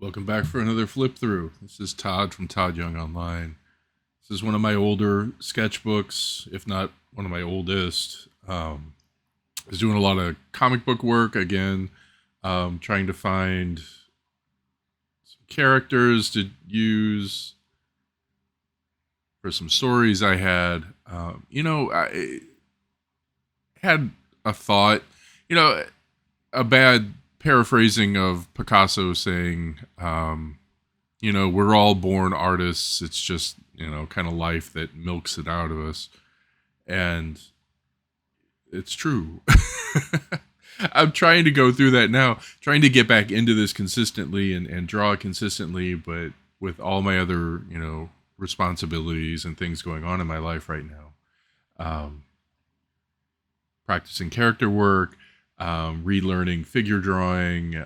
Welcome back for another flip through. This is Todd from Todd Young Online. This is one of my older sketchbooks, if not one of my oldest. I was doing a lot of comic book work again, trying to find some characters to use for some stories I had. I had a thought, you know, a bad paraphrasing of Picasso saying, we're all born artists. It's just, kind of life that milks it out of us. And it's true. I'm trying to go through that now, trying to get back into this consistently and draw consistently, but with all my other, responsibilities and things going on in my life right now. Um, Practicing character work, relearning figure drawing,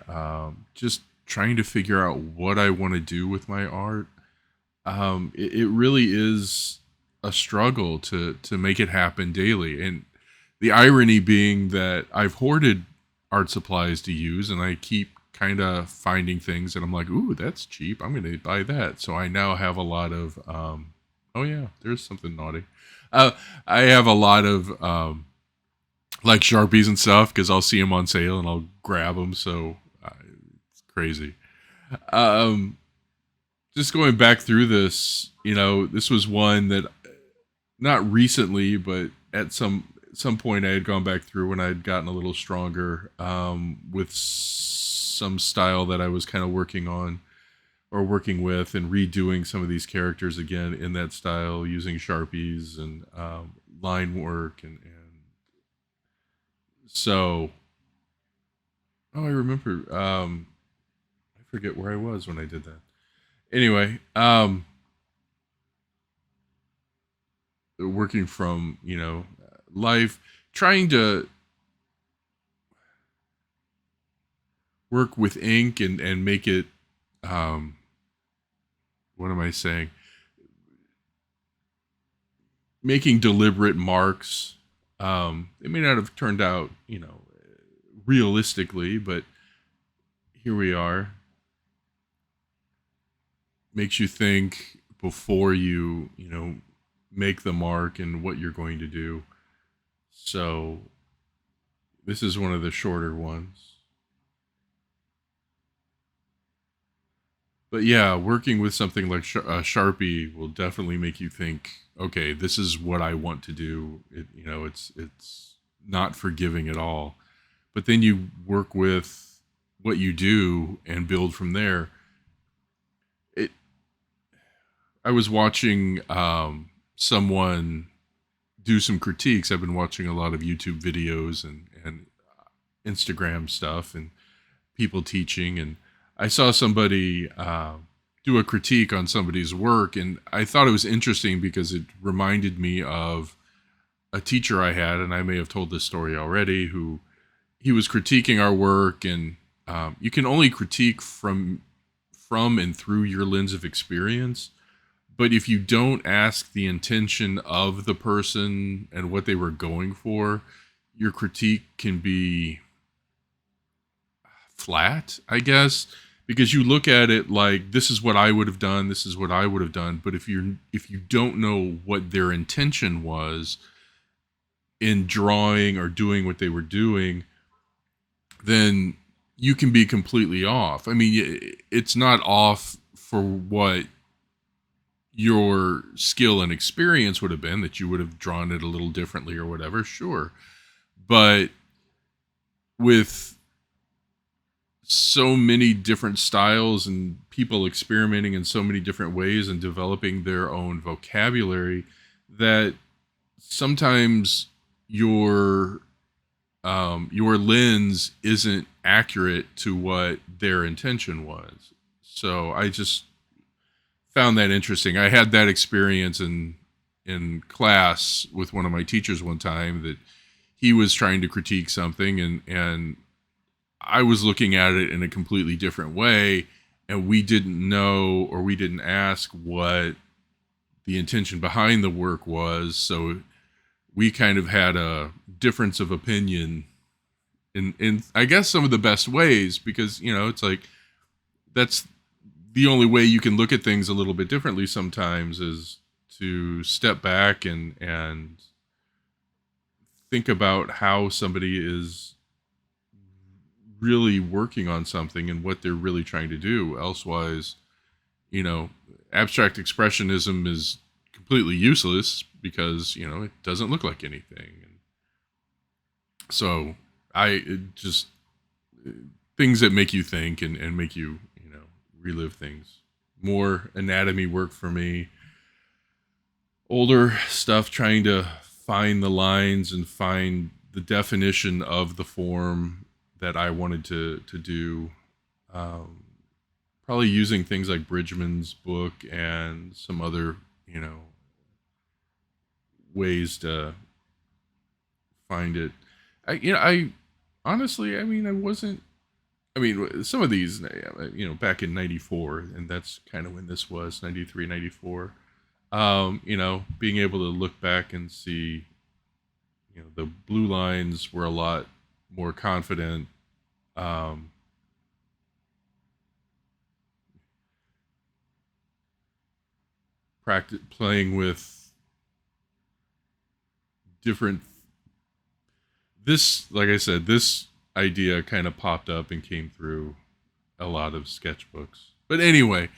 just trying to figure out what I want to do with my art. It really is a struggle to make it happen daily, and the irony being that I've hoarded art supplies to use, and I keep kind of finding things that I'm like, ooh, that's cheap. I'm going to buy that. So I now have a lot of, oh yeah, there's something naughty. I have a lot of like Sharpies and stuff because I'll see them on sale and I'll grab them. So it's crazy. Um, just going back through this, this was one that not recently, but at some point I had gone back through when I had gotten a little stronger with some style that I was kind of working on or working with and redoing some of these characters again in that style using Sharpies and line work and so I remember I forget where I was when I did that. Anyway, working from, life, trying to work with ink and make it um what am I saying? Making deliberate marks. It may not have turned out, realistically, but here we are. Makes you think before you, make the mark and what you're going to do. So this is one of the shorter ones. But yeah, working with something like a Sharpie will definitely make you think, okay, this is what I want to do. It's not forgiving at all. But then you work with what you do and build from there. It I was watching someone do some critiques. I've been watching a lot of YouTube videos and Instagram stuff and people teaching, and I saw somebody do a critique on somebody's work, and I thought it was interesting because it reminded me of a teacher I had, and I may have told this story already. Who he was critiquing our work, and you can only critique from and through your lens of experience. But if you don't ask the intention of the person and what they were going for, your critique can be flat, I guess, because you look at it like this is what I would have done, this is what I would have done. But if you don't know what their intention was in drawing or doing what they were doing, then you can be completely off. I mean, it's not off for what your skill and experience would have been, that you would have drawn it a little differently or whatever, sure. But with so many different styles and people experimenting in so many different ways and developing their own vocabulary, that sometimes your lens isn't accurate to what their intention was. So I just found that interesting. I had that experience in class with one of my teachers one time, that he was trying to critique something, and I was looking at it in a completely different way, and we didn't know, or we didn't ask what the intention behind the work was. So we kind of had a difference of opinion in I guess some of the best ways, because it's like that's the only way you can look at things a little bit differently sometimes is to step back and think about how somebody is really working on something and what they're really trying to do. Elsewise, you know, abstract expressionism is completely useless because, you know, it doesn't look like anything. And so just things that make you think and make you, you know, relive things. More anatomy work for me. Older stuff, trying to find the lines and find the definition of the form that I wanted to do. Um, Probably using things like Bridgman's book and some other, you know, ways to find it. I honestly, I mean, I wasn't. I mean, some of these, you know, back in '94, and that's kind of when this was '93, '94. You know, being able to look back and see, you know, the blue lines were a lot more confident. Um, Practice playing with different. This, like I said, this idea kind of popped up and came through a lot of sketchbooks. But anyway,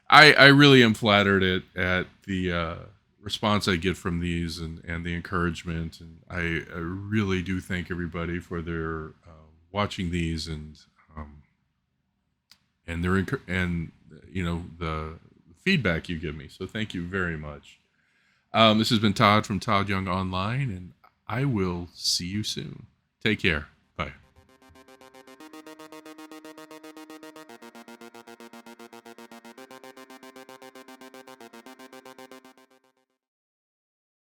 I really am flattered at the response I get from these and the encouragement. And I really do thank everybody for their watching these um, and their and you know the feedback you give me. So thank you very much. This has been Todd from Todd Young Online, and I will see you soon. Take care. Bye.